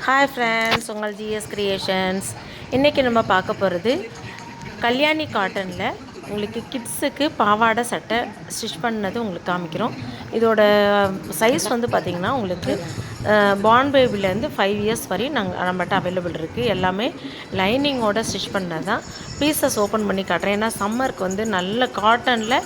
Hi friends, உங்கள் GS creations. இன்றைக்கி நம்ம பார்க்க போகிறது கல்யாணி காட்டனில் உங்களுக்கு கிட்ஸுக்கு பாவாடை சட்டை ஸ்டிச் பண்ணது உங்களுக்கு காமிக்கிறோம். இதோட சைஸ் வந்து பார்த்திங்கன்னா உங்களுக்கு பார்ன் பேபிலேருந்து 5 இயர்ஸ் வரையும் நம்மகிட்ட அவைலபிள் இருக்குது. எல்லாமே லைனிங்கோட ஸ்டிச் பண்ணது தான். பீசஸ் ஓப்பன் பண்ணி காட்டுறேன். ஏன்னா சம்மருக்கு வந்து நல்ல காட்டனில்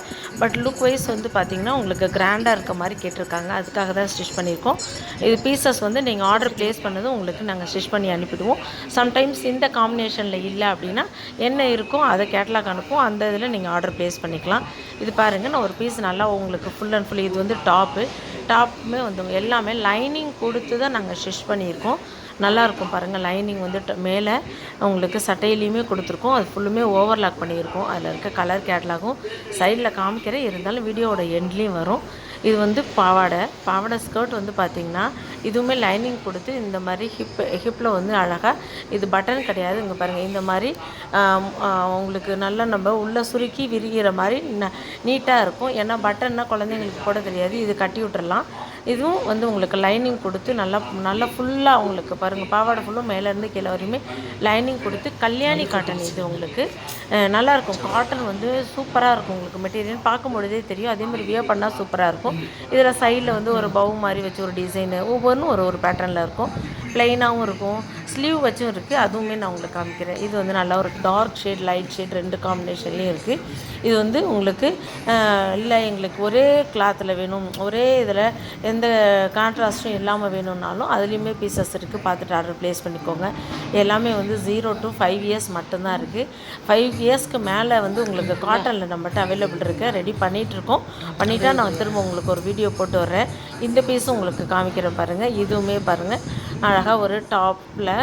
பட் லுக் வைஸ் வந்து பார்த்திங்கன்னா உங்களுக்கு கிராண்டாக இருக்க மாதிரி கேட்டிருக்காங்க. அதுக்காக தான் ஸ்டிச் பண்ணியிருக்கோம். இது பீசஸ் வந்து நீங்கள் ஆர்டர் ப்ளேஸ் பண்ணதும் உங்களுக்கு நாங்கள் ஸ்டிச் பண்ணி அனுப்பிடுவோம். சம்டைம்ஸ் இந்த காம்பினேஷனில் இல்லை அப்படின்னா என்ன இருக்கோ அதை கேட்லாக் அனுப்பும். அந்த இதில் நீங்கள் ஆர்டர் ப்ளேஸ் பண்ணிக்கலாம். இது பாருங்கள், நான் ஒரு பீஸ் நல்லா உங்களுக்கு ஃபுல் அண்ட் ஃபுல் இது வந்து டாப்புமே வந்து எல்லாமே லைனிங் கொடுத்து தான் நாங்கள் ஸ்டிச் பண்ணியிருக்கோம். நல்லாயிருக்கும் பாருங்கள். லைனிங் வந்து மேலே உங்களுக்கு சட்டையிலையுமே கொடுத்துருக்கோம். அது ஃபுல்லுமே ஓவர்லாக் பண்ணியிருக்கோம். அதில் இருக்க கலர் கேட்லாகும் சைடில் காமிக்கிறேன். இருந்தாலும் வீடியோவோட எண்ட்லேயும் வரும். இது வந்து பாவாடை ஸ்கர்ட் வந்து பார்த்திங்கன்னா இதுவுமே லைனிங் கொடுத்து இந்த மாதிரி ஹிப்பில் வந்து அழகாக, இது பட்டன் கிடையாது. இங்கே பாருங்கள், இந்த மாதிரி உங்களுக்கு நல்லா நம்ம உள்ளே சுருக்கி விரிகிற மாதிரி நீட்டாக இருக்கும். ஏன்னா பட்டன்னா குழந்தைங்களுக்கு போட தெரியாது. இது கட்டி விட்டுறலாம். இதுவும் வந்து உங்களுக்கு லைனிங் கொடுத்து நல்லா ஃபுல்லாக உங்களுக்கு பாருங்கள், பாவாடை ஃபுல்லும் மேலேருந்து கீழே வரையுமே லைனிங் கொடுத்து கல்யாணி காட்டன். இது உங்களுக்கு நல்லாயிருக்கும். காட்டன் வந்து சூப்பராக இருக்கும். உங்களுக்கு மெட்டீரியல் பார்க்கும்பொழுதே தெரியும். அதேமாதிரி வியர் பண்ணால் சூப்பராக இருக்கும். இதில் சைடில் வந்து ஒரு பவு மாதிரி வச்சு ஒரு டிசைனு ஒவ்வொன்றும் ஒரு பேட்டர்னில் இருக்கும். ப்ளைனாகவும் இருக்கும், ஸ்லீவ் வச்சும் இருக்குது. அதுவுமே நான் உங்களுக்கு காமிக்கிறேன். இது வந்து நல்லா ஒரு டார்க் ஷேட் லைட் ஷேட் 2 காம்பினேஷன்லேயும் இருக்குது. இது வந்து உங்களுக்கு இல்லை எங்களுக்கு ஒரே கிளாத்தில் வேணும், ஒரே இதில் எந்த கான்ட்ராஸ்ட்டும் இல்லாமல் வேணும்னாலும் அதுலேயுமே பீசஸ் இருக்குது. பார்த்துட்டு ஆர்டர் ப்ளேஸ் பண்ணிக்கோங்க. எல்லாமே வந்து 0 to 5 இயர்ஸ் மட்டும்தான் இருக்குது. 5 இயர்ஸ்க்கு மேலே வந்து உங்களுக்கு காட்டனில் நம்மகிட்ட அவைலபிள் இருக்குது. ரெடி பண்ணிகிட்ருக்கோம். பண்ணிட்டா நான் திரும்ப உங்களுக்கு ஒரு வீடியோ போட்டு வர்றேன். இந்த பீஸும் உங்களுக்கு காமிக்கிறேன் பாருங்கள். இதுவுமே பாருங்கள், அழகாக ஒரு டாப்பில்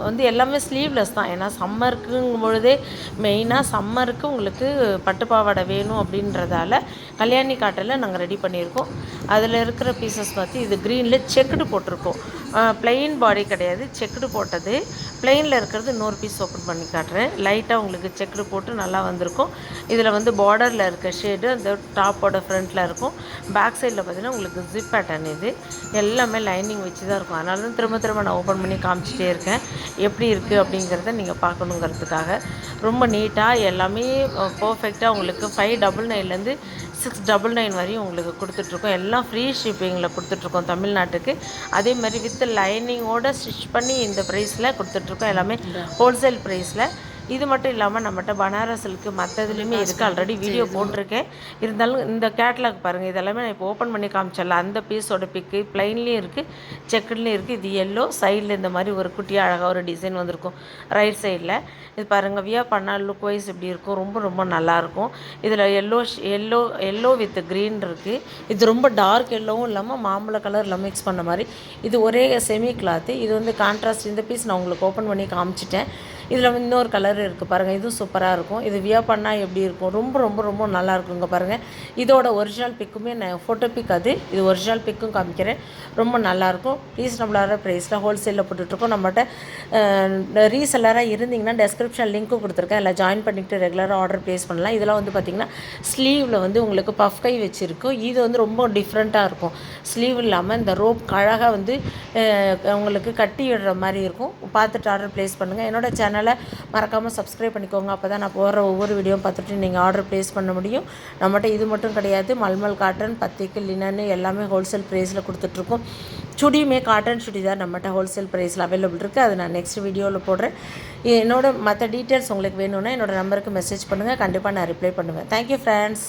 வந்து எல்லாமே ஸ்லீவ்லெஸ் தான். ஏன்னா சம்மருக்குங்கும் பொழுதே மெயினாக சம்மருக்கு உங்களுக்கு பட்டுப்பாவாடை வேணும் அப்படின்றதால கல்யாணி காட்டனில் நாங்கள் ரெடி பண்ணியிருக்கோம். அதில் இருக்கிற பீசஸ் பார்த்து இது க்ரீனில் செக்குடு போட்டிருக்கோம். ப்ளெயின் பாடி கிடையாது, செக்குடு போட்டது. ப்ளெயினில் இருக்கிறது இன்னொரு பீஸ் ஓப்பன் பண்ணி காட்டுறேன். லைட்டாக உங்களுக்கு செக்குடு போட்டு நல்லா வந்திருக்கும். இதில் வந்து பார்டரில் இருக்க ஷேடு அந்த டாப்போட ஃப்ரண்ட்டில் இருக்கும். பேக் சைடில் பார்த்திங்கன்னா உங்களுக்கு ஜிப் பேட்டர்ன். இது எல்லாமே லைனிங் வச்சு தான் இருக்கும். அதனால தான் திரும்ப நான் ஓப்பன் பண்ணி காமிச்சிட்டே இருக்கேன். எப்படி இருக்குது அப்படிங்கிறத நீங்கள் பார்க்கணுங்கிறதுக்காக. ரொம்ப நீட்டாக எல்லாமே பர்ஃபெக்டாக உங்களுக்கு 599லேருந்து 699 வரையும் உங்களுக்கு கொடுத்துட்ருக்கோம். எல்லாம் ஃப்ரீ ஷிப்பிங்கில் கொடுத்துட்ருக்கோம் தமிழ்நாட்டுக்கு. அதே மாதிரி வித் லைனிங்கோடு ஸ்டிச் பண்ணி இந்த ப்ரைஸில் கொடுத்துட்ருக்கோம். எல்லாமே ஹோல்சேல் ப்ரைஸில். இது மட்டும் இல்லாமல் நம்மகிட்ட பனாரஸ் சில்க்கு மற்றதுலேயுமே இருக்குது. ஆல்ரெடி வீடியோ போட்டிருக்கேன். இருந்தாலும் இந்த கேட்லாக் பாருங்கள். இதெல்லாமே நான் இப்போ ஓப்பன் பண்ணி காமிச்சிடல. அந்த பீஸோட பிக்கு ப்ளைன்லேயும் இருக்குது, செக்குட்லேயும் இருக்குது. இது எல்லோ சைடில் இந்த மாதிரி ஒரு குட்டியாக அழகாக ஒரு டிசைன் வந்திருக்கும் ரைட் சைடில். இது பாருங்கள், வியர் பண்ணால் லுக் வைஸ் இப்படி இருக்கும். ரொம்ப நல்லாயிருக்கும். இதில் எல்லோ வித் க்ரீன் இருக்குது. இது ரொம்ப டார்க் எல்லோவும் இல்லாமல் மாம்பழ கலர் எல்லாம் மிக்ஸ் பண்ண மாதிரி. இது ஒரே செமி கிளாத்து. இது வந்து கான்ட்ராஸ்ட். இந்த பீஸ் நான் உங்களுக்கு ஓப்பன் பண்ணி காமிச்சிட்டேன். இதில் வந்து இன்னொரு கலர் இருக்குது பாருங்கள். இதுவும் சூப்பராக இருக்கும். இது வியர் பண்ணால் எப்படி இருக்கும், ரொம்ப நல்லா இருக்குங்க பாருங்கள். இதோட ஒரிஜினல் பிக்குமே நான் ஃபோட்டோ பிக் அது. இது ஒரிஜினல் பிக்கும் காமிக்கிறேன். ரொம்ப நல்லாயிருக்கும். ரீசனபிளான ப்ரைஸில் ஹோல்சேலில் போட்டுட்ருக்கோம். நம்மகிட்ட ரீசெல்லராக இருந்தீங்கன்னா டெஸ்கிரிப்ஷன் லிங்க்கும் கொடுத்துருக்கேன். இல்லை ஜாயின் பண்ணிவிட்டு ரெகுலராக ஆர்டர் ப்ளேஸ் பண்ணலாம். இதெல்லாம் வந்து பார்த்திங்கன்னா ஸ்லீவில் வந்து உங்களுக்கு பஃப் கை வச்சுருக்கும். இது வந்து ரொம்ப டிஃப்ரெண்ட்டாக இருக்கும். ஸ்லீவ் இல்லாமல் இந்த ரோப் அழகாக வந்து உங்களுக்கு கட்டி விடுற மாதிரி இருக்கும். பார்த்துட்டு ஆர்டர் ப்ளேஸ் பண்ணுங்கள். என்னோடய சேனலை மறக்காமல் சப்ஸ்கிரைப் பண்ணிக்கோங்க. அப்போ தான் நான் போடுற ஒவ்வொரு வீடியோவும் பார்த்துட்டு நீங்கள் ஆர்டர் ப்ளேஸ் பண்ண முடியும். நம்மகிட்ட இது மட்டும் கிடையாது, மல்மல் காட்டன், பத்திக்கு, லினன்னு எல்லாமே ஹோல்சேல் ப்ரைஸில் கொடுத்துட்ருக்கோம். சுடியுமே காட்டன் சுடி தான் நம்மகிட்ட ஹோல்சேல் ப்ரைஸில் அவைலபிள் இருக்குது. அது நான் நெக்ஸ்ட் வீடியோவில் போடுறேன். மற்ற டீட்டெயில்ஸ் உங்களுக்கு வேணும்னா என்னோடய நம்பருக்கு மெசேஜ் பண்ணுங்கள். கண்டிப்பாக நான் ரிப்ளை பண்ணுவேன். Thank you friends.